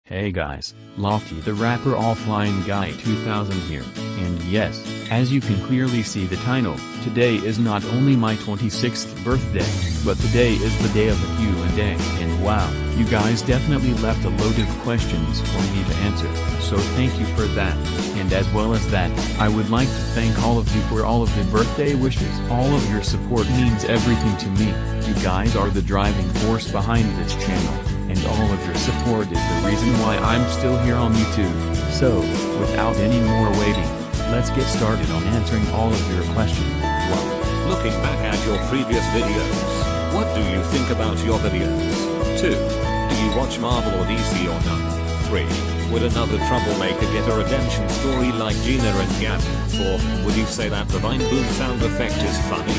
Hey guys, Lofty the Rapper Offline Guy 2000 here, and yes, as you can clearly see the title, today is not only my 26th birthday, but today is the day of the Q&A, and wow, you guys definitely left a load of questions for me to answer, so thank you for that, and as well as that, I would like to thank all of you for all of the birthday wishes. All of your support means everything to me, you guys are the driving force behind this channel. And all of your support is the reason why I'm still here on YouTube. So, without any more waiting, let's get started on answering all of your questions. 1. Looking back at your previous videos, what do you think about your videos? 2. Do you watch Marvel or DC or none? 3. Would another troublemaker get a redemption story like Gina and Gavin? 4. Would you say that the Vine Boom sound effect is funny?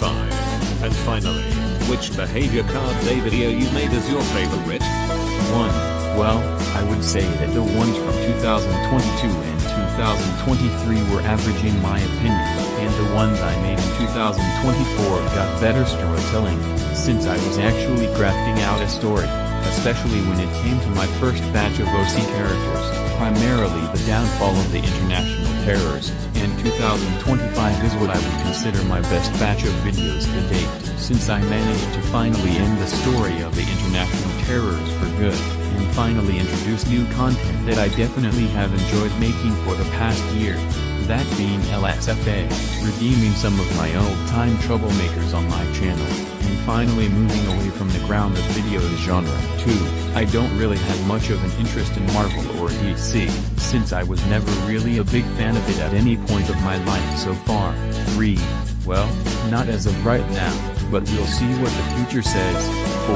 5. And finally, which behavior card day video you made is your favorite? 1. Well, I would say that the ones from 2022 and 2023 were average in my opinion, and the ones I made in 2024 got better storytelling, since I was actually crafting out a story, especially when it came to my first batch of OC characters, primarily the downfall of the international terrors, and 2025 is what I would consider my best batch of videos to date, since I managed to finally end the story of the international terrors for good, and finally introduce new content that I definitely have enjoyed making for the past year, that being LSFA, redeeming some of my old-time troublemakers on my channel, and finally moving away from the ground of videos genre. 2. I don't really have much of an interest in Marvel or DC, since I was never really a big fan of it at any point of my life so far. 3. Well, not as of right now, but we'll see what the future says. 4.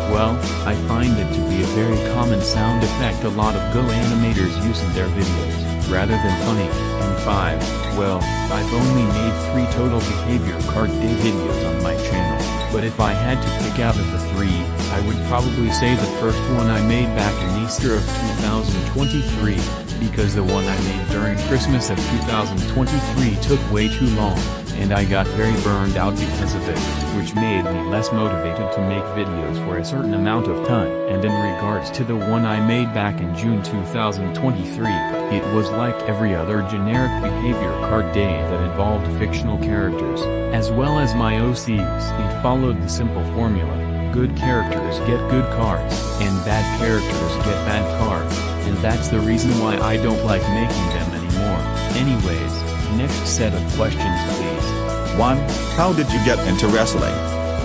Well, I find it to be a very common sound effect a lot of Go animators use in their videos, rather than funny. And 5. Well, I've only made 3 total behavior card day videos on my channel, but if I had to pick out of the 3, I would probably say the first one I made back in Easter of 2023, because the one I made during Christmas of 2023 took way too long, and I got very burned out because of it, which made me less motivated to make videos for a certain amount of time. And in regards to the one I made back in June 2023, it was like every other generic behavior card day that involved fictional characters, as well as my OCs. It followed the simple formula: good characters get good cards, and bad characters get bad cards, and that's the reason why I don't like making them anymore. Anyways, next set of questions please. 1. How did you get into wrestling?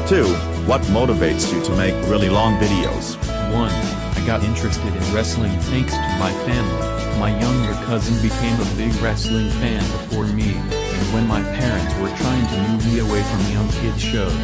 2. What motivates you to make really long videos? 1. I got interested in wrestling thanks to my family. My younger cousin became a big wrestling fan before me, and when my parents were trying to move me away from young kid shows,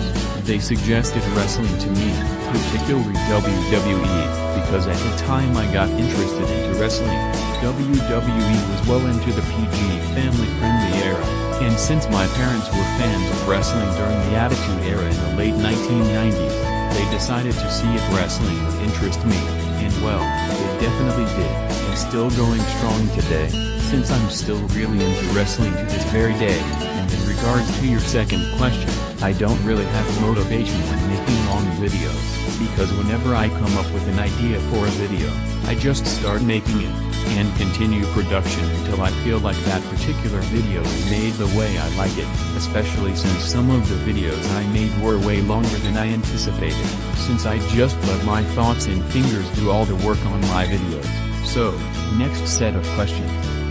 they suggested wrestling to me, particularly WWE, because at the time I got interested into wrestling, WWE was well into the PG family-friendly era, and since my parents were fans of wrestling during the Attitude Era in the late 1990s, they decided to see if wrestling would interest me, and well, it definitely did, and still going strong today, since I'm still really into wrestling to this very day. And in regards to your second question, I don't really have motivation when making long videos, because whenever I come up with an idea for a video, I just start making it, and continue production until I feel like that particular video is made the way I like it, especially since some of the videos I made were way longer than I anticipated, since I just let my thoughts and fingers do all the work on my videos. So, next set of questions.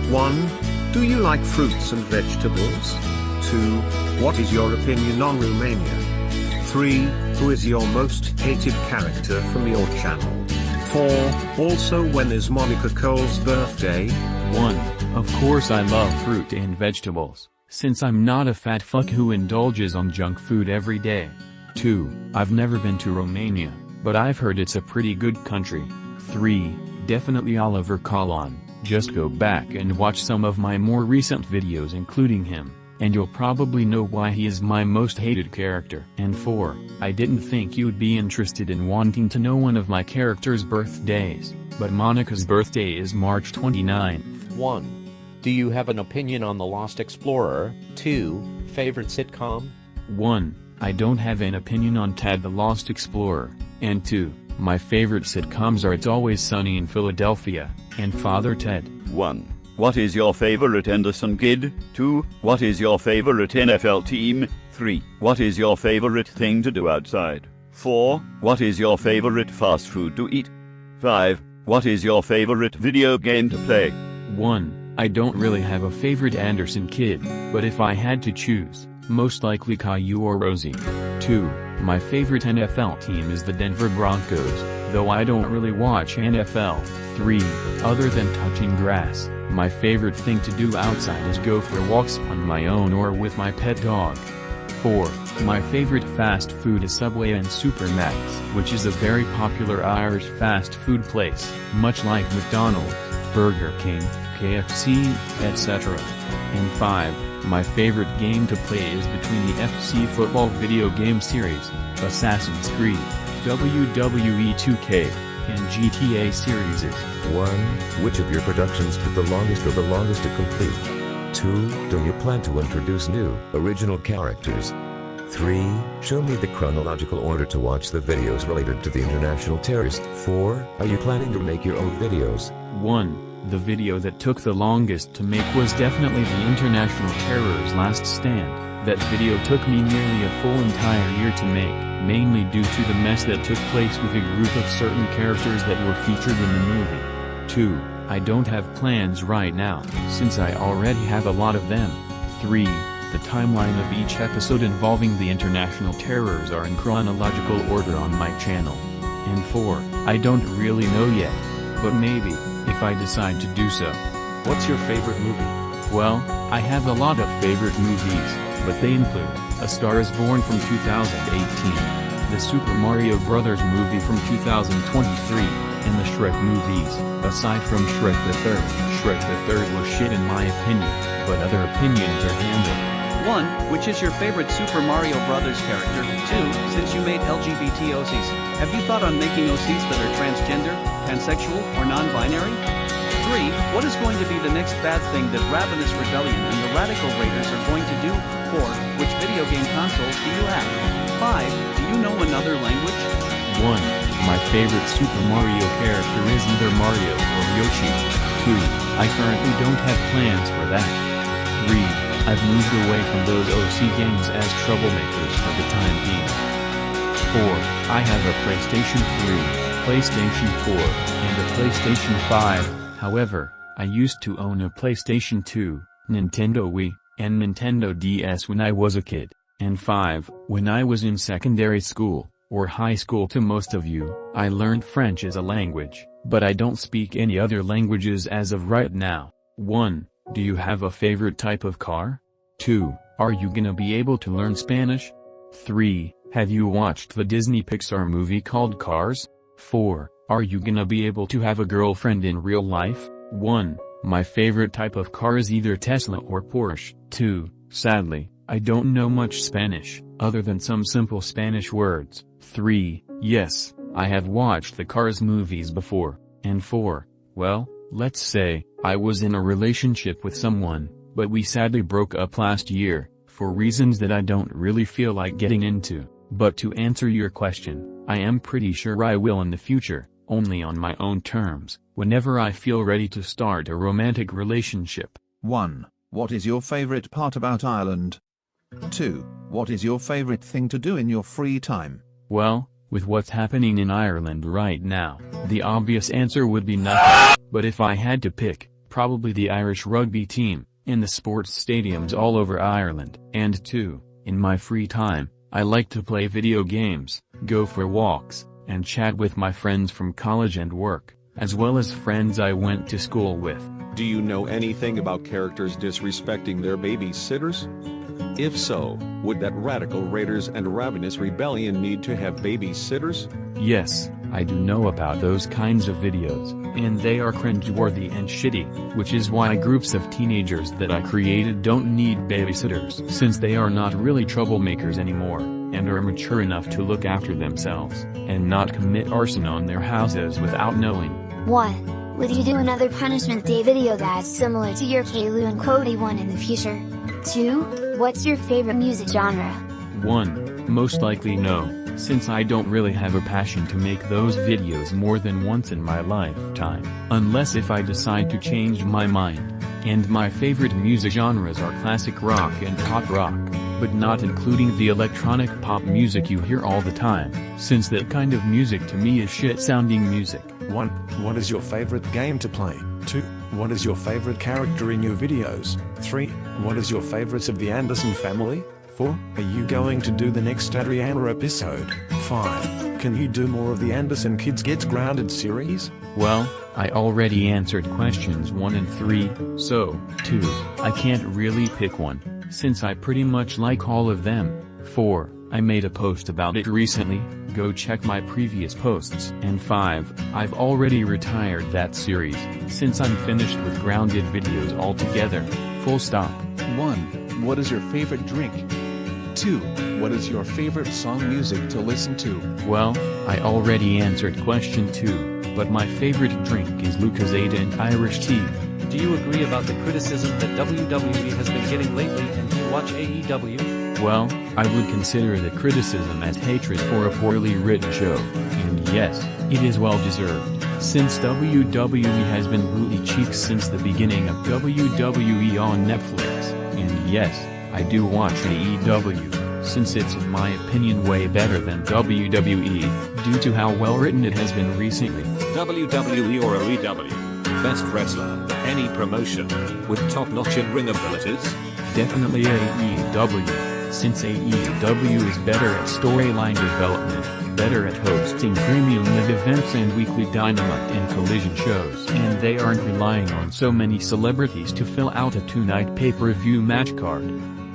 1. Do you like fruits and vegetables? 2. What is your opinion on Romania? 3. Who is your most hated character from your channel? 4. Also, when is Monica Cole's birthday? 1. Of course I love fruit and vegetables, since I'm not a fat fuck who indulges on junk food every day. 2. I've never been to Romania, but I've heard it's a pretty good country. 3. Definitely Oliver Colon, just go back and watch some of my more recent videos including him, and you'll probably know why he is my most hated character. And 4. I didn't think you'd be interested in wanting to know one of my characters' birthdays, but Monica's birthday is March 29th. 1. Do you have an opinion on The Lost Explorer? 2. Favorite sitcom? 1. I don't have an opinion on Tad the Lost Explorer, and 2. My favorite sitcoms are It's Always Sunny in Philadelphia, and Father Ted. 1. What is your favorite Anderson kid? 2. What is your favorite NFL team? 3. What is your favorite thing to do outside? 4. What is your favorite fast food to eat? 5. What is your favorite video game to play? 1. I don't really have a favorite Anderson kid, but if I had to choose, most likely Caillou or Rosie. 2. My favorite NFL team is the Denver Broncos, though I don't really watch NFL. 3. Other than touching grass, my favorite thing to do outside is go for walks on my own or with my pet dog. 4. My favorite fast food is Subway and Supermax, which is a very popular Irish fast food place, much like McDonald's, Burger King, KFC, etc. And 5. My favorite game to play is between the FC football video game series, Assassin's Creed, WWE 2K, and GTA series. 1. Which of your productions took the longest or the longest to complete? 2. Do you plan to introduce new, original characters? 3. Show me the chronological order to watch the videos related to the international terrorists. 4. Are you planning to make your own videos? 1. The video that took the longest to make was definitely the International Terror's Last Stand. That video took me nearly a full entire year to make, mainly due to the mess that took place with a group of certain characters that were featured in the movie. 2. I don't have plans right now, since I already have a lot of them. 3. The timeline of each episode involving the international terrors are in chronological order on my channel. And 4. I don't really know yet, but maybe, if I decide to do so. What's your favorite movie? Well, I have a lot of favorite movies, but they include A Star is Born from 2018, the Super Mario Bros. Movie from 2023, and the Shrek movies. Aside from Shrek the Third was shit in my opinion, but other opinions are handled. 1. Which is your favorite Super Mario Bros. Character? 2. Since you made LGBT OCs, have you thought on making OCs that are transgender, pansexual, or non-binary? 3. What is going to be the next bad thing that Ravenous Rebellion and the Radical Raiders are going to do? 4. Which video game consoles do you have? 5. Do you know another language? 1. My favorite Super Mario character is either Mario or Yoshi. 2. I currently don't have plans for that. 3. I've moved away from those OC games as troublemakers for the time being. 4. I have a PlayStation 3, PlayStation 4, and a PlayStation 5, however, I used to own a PlayStation 2, Nintendo Wii, and Nintendo DS when I was a kid. And 5. When I was in secondary school, or high school to most of you, I learned French as a language, but I don't speak any other languages as of right now. 1. Do you have a favorite type of car? 2. Are you gonna be able to learn Spanish? 3. Have you watched the Disney Pixar movie called Cars? 4. Are you gonna be able to have a girlfriend in real life? 1. My favorite type of car is either Tesla or Porsche. 2. Sadly, I don't know much Spanish, other than some simple Spanish words. 3. Yes, I have watched the Cars movies before. And 4. Well, let's say, I was in a relationship with someone, but we sadly broke up last year, for reasons that I don't really feel like getting into. But to answer your question, I am pretty sure I will in the future, only on my own terms, whenever I feel ready to start a romantic relationship. 1. What is your favorite part about Ireland? 2. What is your favorite thing to do in your free time? Well, with what's happening in Ireland right now, the obvious answer would be nothing, but if I had to pick, probably the Irish rugby team, in the sports stadiums all over Ireland. And 2, in my free time, I like to play video games, go for walks, and chat with my friends from college and work, as well as friends I went to school with. Do you know anything about characters disrespecting their babysitters? If so, would that Radical Raiders and Ravenous Rebellion need to have babysitters? Yes, I do know about those kinds of videos, and they are cringeworthy and shitty, which is why groups of teenagers that I created don't need babysitters, since they are not really troublemakers anymore, and are mature enough to look after themselves, and not commit arson on their houses without knowing. 1. Would you do another Punishment Day video that's similar to your Caillou and Cody one in the future? 2. What's your favorite music genre? 1. Most likely no, since I don't really have a passion to make those videos more than once in my lifetime, unless if I decide to change my mind. And my favorite music genres are classic rock and pop rock, but not including the electronic pop music you hear all the time, since that kind of music to me is shit-sounding music. 1. What is your favorite game to play? 2. What is your favorite character in your videos? 3. What is your favorite of the Anderson family? 4. Are you going to do the next Adriana episode? 5. Can you do more of the Anderson Kids Get Grounded series? Well, I already answered questions 1 and 3, so, 2, I can't really pick one, since I pretty much like all of them. 4, I made a post about it recently, go check my previous posts. And 5, I've already retired that series, since I'm finished with grounded videos altogether, full stop. 1. What is your favorite drink? 2. What is your favorite song music to listen to? Well, I already answered question 2, but my favorite drink is Lucozade and Irish tea. Do you agree about the criticism that WWE has been getting lately and you watch AEW? Well, I would consider the criticism as hatred for a poorly written show, and yes, it is well deserved, since WWE has been booty cheeks since the beginning of WWE on Netflix, and yes, I do watch AEW, since it's in my opinion way better than WWE, due to how well written it has been recently. WWE or AEW? Best wrestler, any promotion, with top-notch in-ring abilities? Definitely AEW, since AEW is better at storyline development, better at hosting premium live events and weekly Dynamite and Collision shows, and they aren't relying on so many celebrities to fill out a 2-night pay-per-view match card.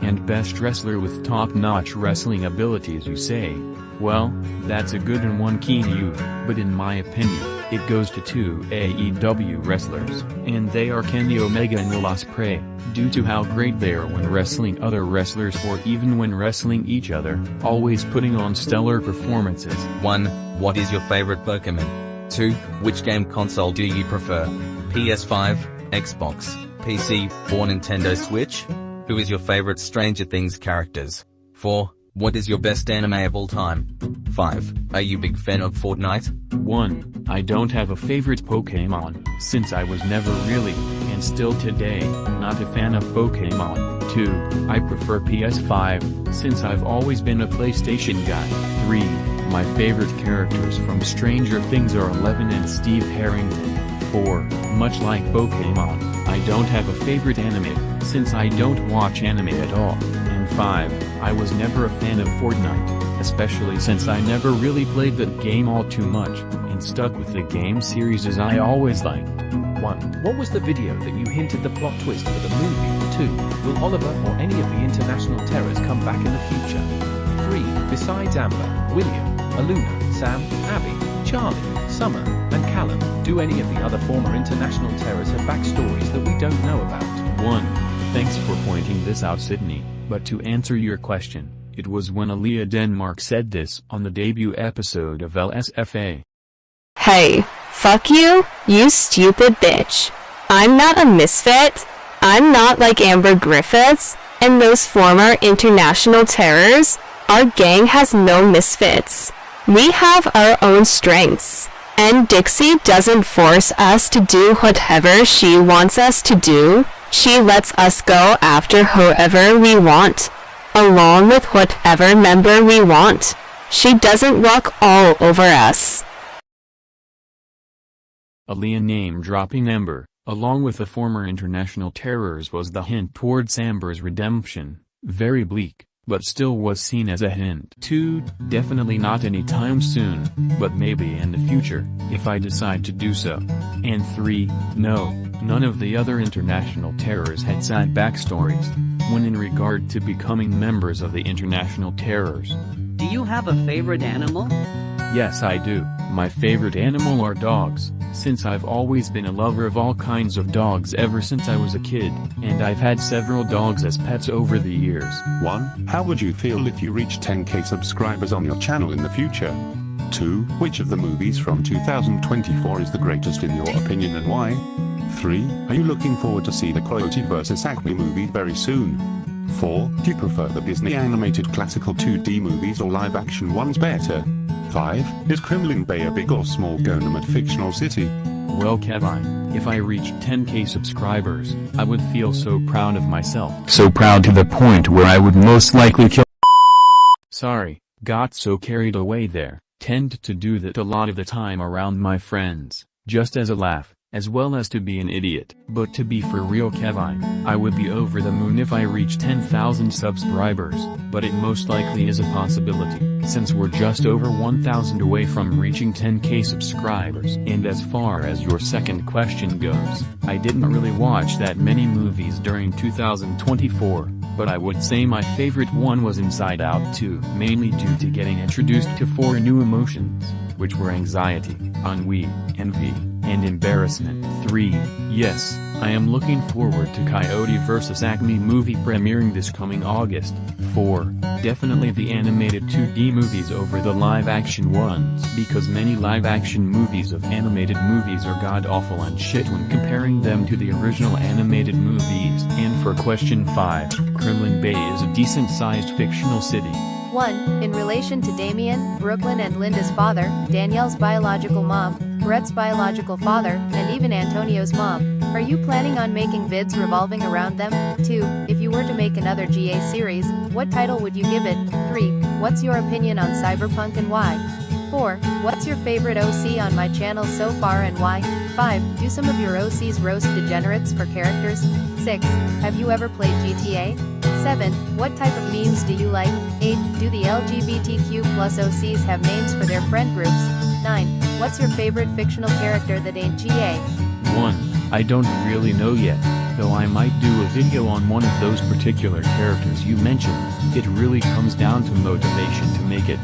And best wrestler with top-notch wrestling abilities, you say? Well, that's a good one, QnA, but in my opinion, it goes to 2 AEW wrestlers, and they are Kenny Omega and Will Ospreay, due to how great they are when wrestling other wrestlers or even when wrestling each other, always putting on stellar performances. 1. What is your favorite Pokemon? 2. Which game console do you prefer? PS5, Xbox, PC, or Nintendo Switch? Who is your favorite Stranger Things characters? 4. What is your best anime of all time? 5. Are you big fan of Fortnite? 1. I don't have a favorite Pokemon, since I was never really, and still today, not a fan of Pokemon. 2. I prefer PS5, since I've always been a PlayStation guy. 3. My favorite characters from Stranger Things are Eleven and Steve Harrington. 4. Much like Pokemon, I don't have a favorite anime, since I don't watch anime at all. And 5. I was never a fan of Fortnite, especially since I never really played that game all too much, and stuck with the game series as I always liked. 1. What was the video that you hinted the plot twist for the movie? 2. Will Oliver or any of the international terrors come back in the future? 3. Besides Amber, William, Aluna, Sam, Abby, Charlie, Summer, and Callum, do any of the other former international terrors have backstories that we don't know about? 1. Thanks for pointing this out, Sydney, but to answer your question, it was when Aaliyah Denmark said this on the debut episode of LSFA. Hey, fuck you, you stupid bitch. I'm not a misfit. I'm not like Amber Griffiths and those former international terrors. Our gang has no misfits. We have our own strengths. And Dixie doesn't force us to do whatever she wants us to do. She lets us go after whoever we want, along with whatever member we want. She doesn't walk all over us. Aaliyah name-dropping Amber, along with the former international terrors, was the hint towards Amber's redemption. Very bleak, but still was seen as a hint. 2. Definitely not anytime soon, but maybe in the future, if I decide to do so. And 3. No, none of the other international terrors had sad backstories, when in regard to becoming members of the international terrors. Do you have a favorite animal? Yes, I do. My favorite animal are dogs, since I've always been a lover of all kinds of dogs ever since I was a kid, and I've had several dogs as pets over the years. 1. How would you feel if you reached 10k subscribers on your channel in the future? 2. Which of the movies from 2024 is the greatest in your opinion and why? 3. Are you looking forward to see the Coyote vs Acme movie very soon? 4. Do you prefer the Disney animated classical 2D movies or live action ones better? 5. Is Kremlin Bay a big or small government fictional city? Well Kevin, if I reached 10k subscribers, I would feel so proud of myself. So proud to the point where I would most likely kill. Sorry, got so carried away there. Tend to do that a lot of the time around my friends, just as a laugh, as well as to be an idiot. But to be for real Kevin, I would be over the moon if I reach 10,000 subscribers, but it most likely is a possibility, since we're just over 1,000 away from reaching 10k subscribers. And as far as your second question goes, I didn't really watch that many movies during 2024, but I would say my favorite one was Inside Out 2, mainly due to getting introduced to 4 new emotions, which were anxiety, ennui, envy, and embarrassment. 3. Yes, I am looking forward to Coyote vs. Acme movie premiering this coming August. 4. Definitely the animated 2D movies over the live-action ones, because many live-action movies of animated movies are god-awful and shit when comparing them to the original animated movies. And for question 5, Kremlin Bay is a decent-sized fictional city. 1. In relation to Damien, Brooklyn and Linda's father, Danielle's biological mom, Brett's biological father, and even Antonio's mom, are you planning on making vids revolving around them? 2. If you were to make another GA series, what title would you give it? 3. What's your opinion on Cyberpunk and why? 4. What's your favorite OC on my channel so far and why? 5. Do some of your OCs roast degenerates for characters? 6. Have you ever played GTA? 7. What type of memes do you like? 8. Do the LGBTQ+ OCs have names for their friend groups? 9. What's your favorite fictional character that ain't GA? 1. I don't really know yet, though I might do a video on one of those particular characters you mentioned. It really comes down to motivation to make it. 2.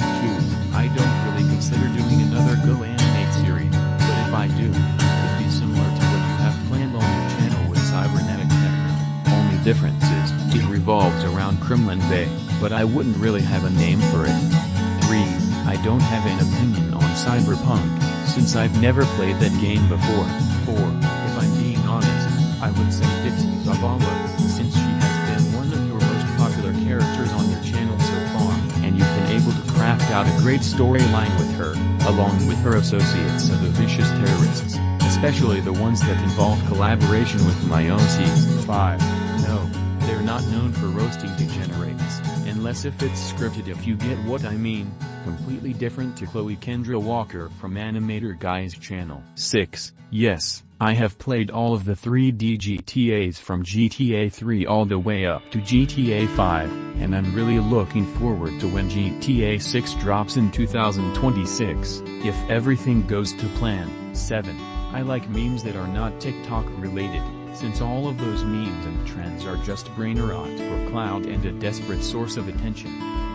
I don't really consider doing another Go Animate series, but if I do, it'd be similar to what you have planned on your channel with cybernetic tech. Only difference is, it revolves around Kremlin Bay, but I wouldn't really have a name for it. 3. I don't have an opinion on Cyberpunk, since I've never played that game before. 4. If I'm being honest, I would say Dixie Zavala, since she has been one of your most popular characters on your channel so far, and you've been able to craft out a great storyline with her, along with her associates of the vicious terrorists, especially the ones that involve collaboration with my OCs. 5. No, they're not known for roasting degenerates, unless if it's scripted, if you get what I mean. Completely different to Chloe Kendra Walker from Animator Guy's channel. 6. Yes, I have played all of the 3D GTAs from GTA 3 all the way up to GTA 5, and I'm really looking forward to when GTA 6 drops in 2026, if everything goes to plan. 7. I like memes that are not TikTok related, since all of those memes and trends are just brain rot for clout and a desperate source of attention.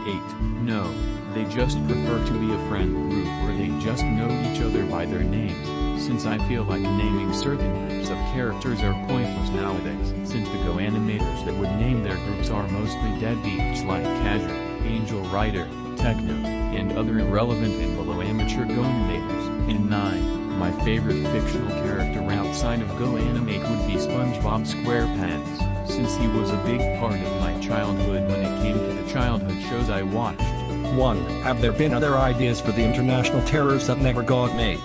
8. No, they just prefer to be a friend group where they just know each other by their names, since I feel like naming certain groups of characters are pointless nowadays, since the Go animators that would name their groups are mostly deadbeats like Casual, Angel Rider, Techno, and other irrelevant and below amateur Go animators. And 9. My favorite fictional character outside of Go Animate would be SpongeBob SquarePants, since he was a big part of my childhood when it came to the childhood shows I watched. 1. Have there been other ideas for the international terrors that never got made?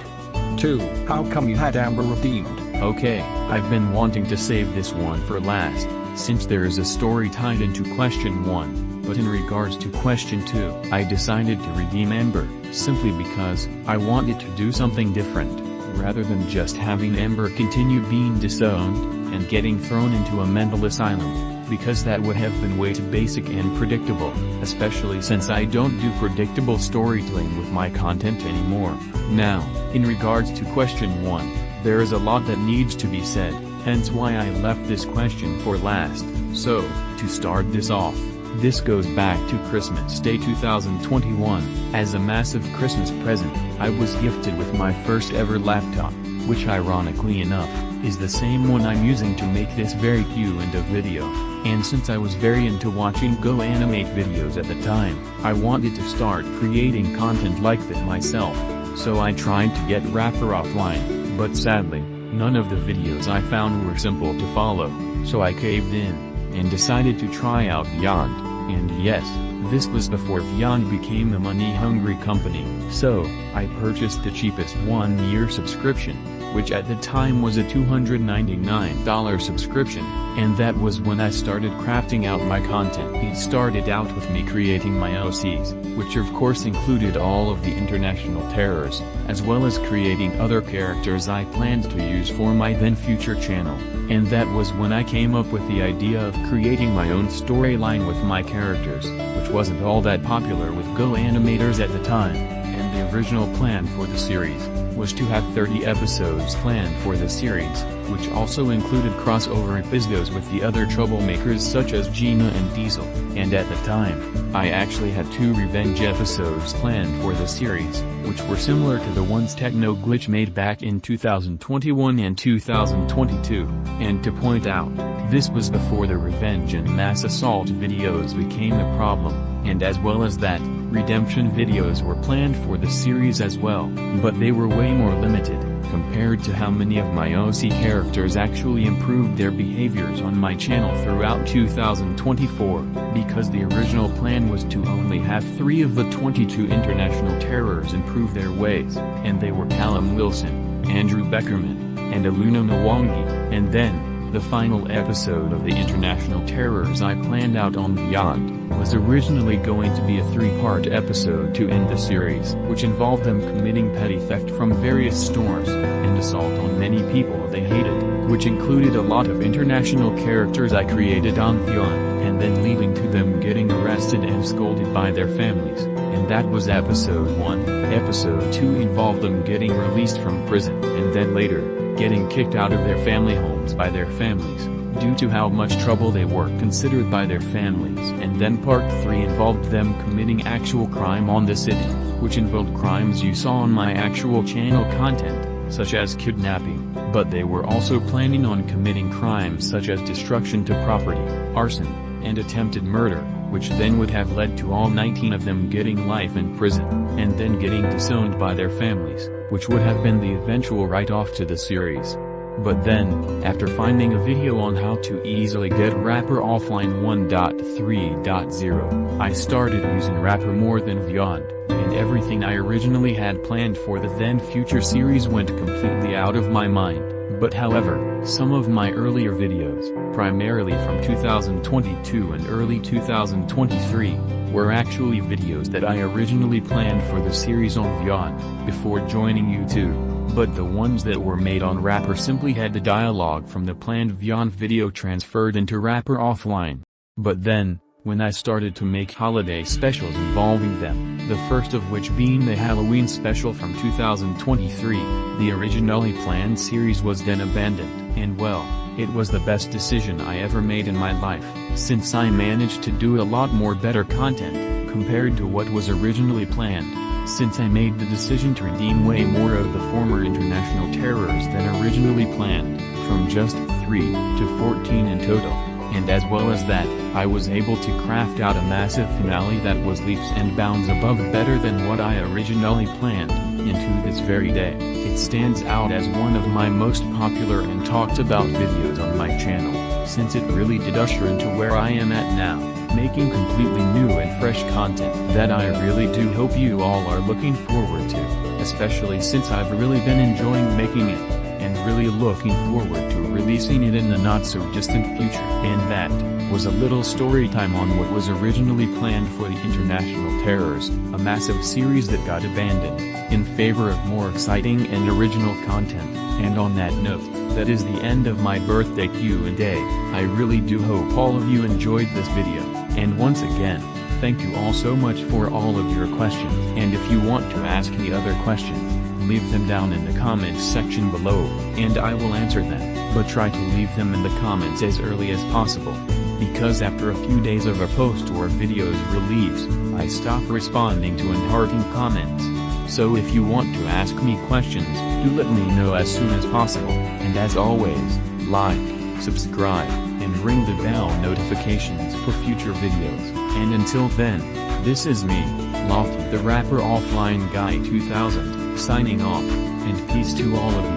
2. How come you had Amber redeemed? Okay, I've been wanting to save this one for last, since there is a story tied into question 1, but in regards to question 2, I decided to redeem Amber, simply because I wanted to do something different, rather than just having Amber continue being disowned, and getting thrown into a mental asylum, because that would have been way too basic and predictable, especially since I don't do predictable storytelling with my content anymore. Now, in regards to question 1, there is a lot that needs to be said, hence why I left this question for last. So, to start this off, this goes back to Christmas Day 2021, as a massive Christmas present, I was gifted with my first ever laptop, which ironically enough, is the same one I'm using to make this very QnA video. And since I was very into watching Go Animate videos at the time, I wanted to start creating content like that myself, so I tried to get Rapper offline, but sadly, none of the videos I found were simple to follow, so I caved in. and decided to try out Vyond, and yes, this was before Vyond became a money-hungry company. So, I purchased the cheapest 1-year subscription, which at the time was a $299 subscription, and that was when I started crafting out my content. It started out with me creating my OCs, which of course included all of the international terrors, as well as creating other characters I planned to use for my then future channel, and that was when I came up with the idea of creating my own storyline with my characters, which wasn't all that popular with Go animators at the time, and the original plan for the series was to have 30 episodes planned for the series, which also included crossover episodes with the other troublemakers such as Gina and Diesel, and at the time, I actually had 2 revenge episodes planned for the series, which were similar to the ones Techno Glitch made back in 2021 and 2022, and to point out, this was before the revenge and mass assault videos became a problem, and as well as that, redemption videos were planned for the series as well, but they were way more limited, compared to how many of my OC characters actually improved their behaviors on my channel throughout 2024, because the original plan was to only have 3 of the 22 international terrors improve their ways, and they were Callum Wilson, Andrew Beckerman, and Aluna Mwangi, and then, the final episode of the international terrors I planned out on Vyond was originally going to be a 3-part episode to end the series, which involved them committing petty theft from various stores, and assault on many people they hated, which included a lot of international characters I created on Vyond, and then leading to them getting arrested and scolded by their families, and that was episode 1. Episode 2 involved them getting released from prison, and then later, getting kicked out of their family homes by their families, due to how much trouble they were considered by their families. And then part 3 involved them committing actual crime on the city, which involved crimes you saw on my actual channel content, such as kidnapping, but they were also planning on committing crimes such as destruction to property, arson, and attempted murder, which then would have led to all 19 of them getting life in prison, and then getting disowned by their families, which would have been the eventual write-off to the series. But then, after finding a video on how to easily get Rapper offline 1.3.0, I started using Rapper more than Vyond, and everything I originally had planned for the then future series went completely out of my mind. But however, some of my earlier videos, primarily from 2022 and early 2023, were actually videos that I originally planned for the series on Vyond, before joining YouTube, but the ones that were made on Rapper simply had the dialogue from the planned Vyond video transferred into Rapper offline. But then, when I started to make holiday specials involving them, the first of which being the Halloween special from 2023, the originally planned series was then abandoned, and well, it was the best decision I ever made in my life, since I managed to do a lot more better content, compared to what was originally planned, since I made the decision to redeem way more of the former international terrors than originally planned, from just 3 to 14 in total. And as well as that, I was able to craft out a massive finale that was leaps and bounds above better than what I originally planned, and to this very day, it stands out as one of my most popular and talked about videos on my channel, since it really did usher into where I am at now, making completely new and fresh content that I really do hope you all are looking forward to, especially since I've really been enjoying making it, and really looking forward to releasing it in the not-so-distant future. And that was a little story time on what was originally planned for the International Terrors, a massive series that got abandoned, in favor of more exciting and original content. And on that note, that is the end of my birthday Q&A. I really do hope all of you enjoyed this video, and once again, thank you all so much for all of your questions. And if you want to ask me other questions, leave them down in the comments section below, and I will answer them, but try to leave them in the comments as early as possible, because after a few days of a post or video's release, I stop responding to and comments. So if you want to ask me questions, do let me know as soon as possible, and as always, like, subscribe, and ring the bell notifications for future videos. And until then, this is me, Lofty the Rapper Offline Guy 2000, signing off, and peace to all of you.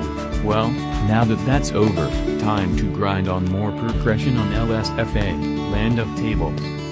Well, now that that's over, time to grind on more progression on LSFA, Land of Tables.